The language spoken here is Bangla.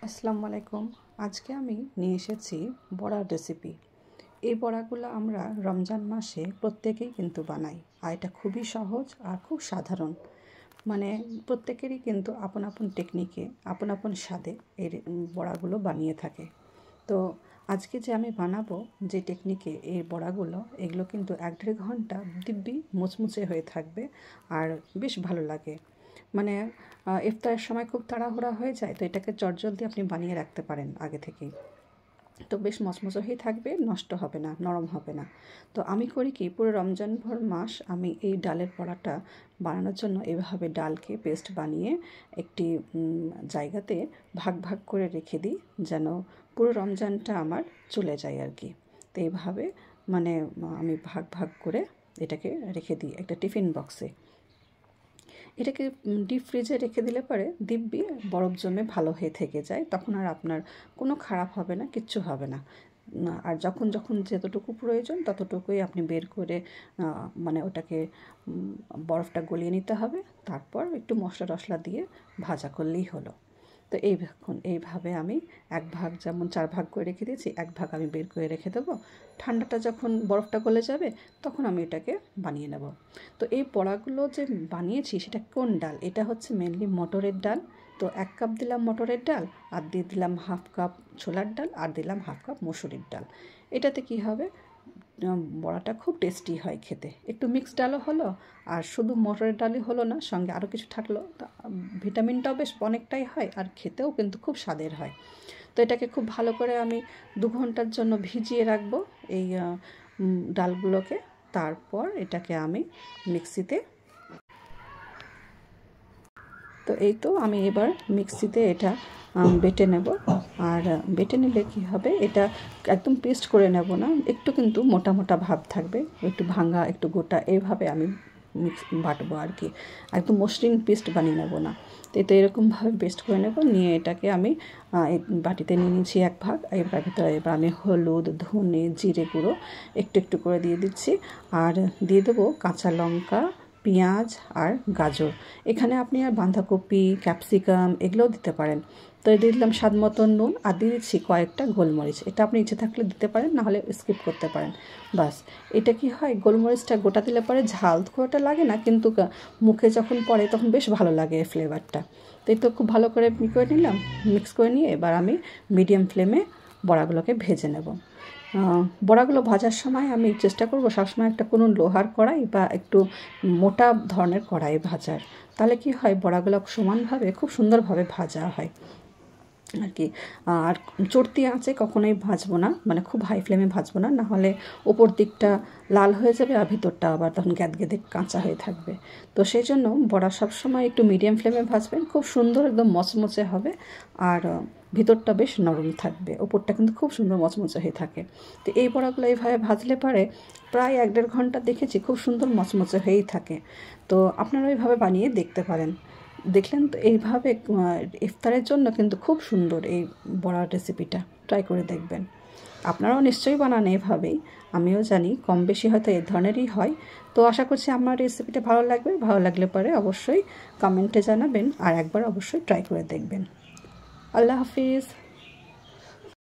আসসালামু আলাইকুম। আজকে আমি নিয়ে এসেছি বড়ার রেসিপি। এই বড়াগুলো আমরা রমজান মাসে প্রত্যেকেই কিন্তু বানাই, আর এটা খুবই সহজ আর খুব সাধারণ। মানে প্রত্যেকেরই কিন্তু আপন আপন টেকনিকে আপন আপন স্বাদে এই বড়াগুলো বানিয়ে থাকে। তো আজকে যে আমি বানাবো যে টেকনিকে এই বড়াগুলো, এগুলো কিন্তু 1-1.5 ঘন্টা দিব্যি মুচমুচে হয়ে থাকবে আর বেশ ভালো লাগে। মানে ইফতারের সময় খুব তাড়াহুড়া হয়ে যায়, তো এটাকে চটজলদি আপনি বানিয়ে রাখতে পারেন আগে থেকেই। তো বেশ মচমচে হয়ে থাকবে, নষ্ট হবে না, নরম হবে না। তো আমি করি কি, পুরো রমজানভর মাস আমি এই ডালের বড়াটা বানানোর জন্য এভাবে ডালকে পেস্ট বানিয়ে একটি জায়গাতে ভাগ ভাগ করে রেখে দিই, যেন পুরো রমজানটা আমার চলে যায় আর কি। তো এইভাবে মানে আমি ভাগ ভাগ করে এটাকে রেখে দিই একটা টিফিন বক্সে। এটাকে ডিপ ফ্রিজে রেখে দিলে পরে দিব্যি বরফ জমে ভালো হয়ে থেকে যায়, তখন আর আপনার কোনো খারাপ হবে না, কিচ্ছু হবে না। আর যখন যখন যতটুকু প্রয়োজন ততটুকুই আপনি বের করে মানে ওটাকে বরফটা গলিয়ে নিতে হবে, তারপর একটু মশলা টশলা দিয়ে ভাজা করলেই হলো। তো এইভাবে আমি এক ভাগ, যেমন 4 ভাগ করে রেখে দিয়েছি, এক ভাগ আমি বের করে রেখে দেবো। ঠান্ডাটা যখন বরফটা গলে যাবে তখন আমি এটাকে বানিয়ে নেব। তো এই বড়াগুলো যে বানিয়েছি সেটা কোন ডাল, এটা হচ্ছে মেনলি মটরের ডাল। তো 1 কাপ দিলাম মটরের ডাল, আর দিয়ে দিলাম 1/2 কাপ ছোলার ডাল, আর দিলাম 1/2 কাপ মসুরির ডাল। এটাতে কি হবে, বড়াটা খুব টেস্টি হয় খেতে। একটু মিক্সড ডালও হলো, আর শুধু মটরের ডালই হলো না, সঙ্গে আরও কিছু থাকলো, ভিটামিনটাও বেশ অনেকটাই হয়, আর খেতেও কিন্তু খুব স্বাদের হয়। তো এটাকে খুব ভালো করে আমি 2 ঘন্টার জন্য ভিজিয়ে রাখবো এই ডালগুলোকে। তারপর এটাকে আমি মিক্সিতে, তো এই তো আমি এবার মিক্সিতে এটা বেটে নেব। আর বেটে নিলে কী হবে, এটা একদম পেস্ট করে নেব না, একটু কিন্তু মোটা মোটা ভাব থাকবে, একটু ভাঙা একটু গোটা, এইভাবে আমি বাটবো আর কি। একদম মসৃণ পেস্ট বানিয়ে নেব না। তো এরকমভাবে পেস্ট করে নেব। নিয়ে এটাকে আমি এই বাটিতে নিয়ে নিয়েছি 1 ভাগ। এবার ভিতরে এবার আমি হলুদ, ধনে, জিরে গুঁড়ো একটু একটু করে দিয়ে দিচ্ছি, আর দিয়ে দেবো কাঁচা লঙ্কা, পেঁয়াজ আর গাজর। এখানে আপনি আর বাঁধাকপি, ক্যাপসিকাম এগুলোও দিতে পারেন। তো দিয়ে দিলাম স্বাদ মতো নুন, আর দিয়ে দিচ্ছি কয়েকটা গোলমরিচ। এটা আপনি ইচ্ছে থাকলে দিতে পারেন, নাহলে স্কিপ করতে পারেন। বাস, এটা কি হয়, গোলমরিচটা গোটা দিলে পরে ঝাল খুব একটা লাগে না, কিন্তু মুখে যখন পড়ে তখন বেশ ভালো লাগে এই ফ্লেভারটা। তো এই তো খুব ভালো করে মিক্স করে নিয়ে এবার আমি মিডিয়াম ফ্লেমে বড়াগুলোকে ভেজে নেব। বড়াগুলো ভাজার সময় আমি চেষ্টা করব সবসময় একটা কোনো লোহার কড়াই বা একটু মোটা ধরনের কড়াই ভাজার। তাহলে কি হয়, বড়াগুলো সমানভাবে খুব সুন্দরভাবে ভাজা হয় আর কি। আর চড়তি আঁচে কখনোই ভাজবো না, মানে খুব হাই ফ্লেমে ভাজবো না, নাহলে ওপর দিকটা লাল হয়ে যাবে আর ভিতরটা আবার তখন গ্যাদগেদে কাঁচা হয়ে থাকবে। তো সেই জন্য বড়া সবসময় একটু মিডিয়াম ফ্লেমে ভাজবেন, খুব সুন্দর একদম মচমচে হবে, আর ভিতরটা বেশ নরম থাকবে, ওপরটা কিন্তু খুব সুন্দর মচমচে হয়ে থাকে। তো এই বড়াগুলো এইভাবে ভাজলে পারে প্রায় 1-1.5 ঘন্টা দেখেছি খুব সুন্দর মচমচে হয়েই থাকে। তো আপনারা ওইভাবে বানিয়ে দেখতে পারেন। দেখলেন তো, এইভাবে ইফতারের জন্য কিন্তু খুব সুন্দর এই বড়ার রেসিপিটা, ট্রাই করে দেখবেন। আপনারাও নিশ্চয়ই বানান এভাবেই, আমিও জানি কম বেশি হয়তো এই ধরনেরই হয়। তো আশা করছি আমার রেসিপিটা ভালো লাগবে। ভালো লাগলে পরে অবশ্যই কমেন্টে জানাবেন, আর একবার অবশ্যই ট্রাই করে দেখবেন। আল্লাহ হাফিজ।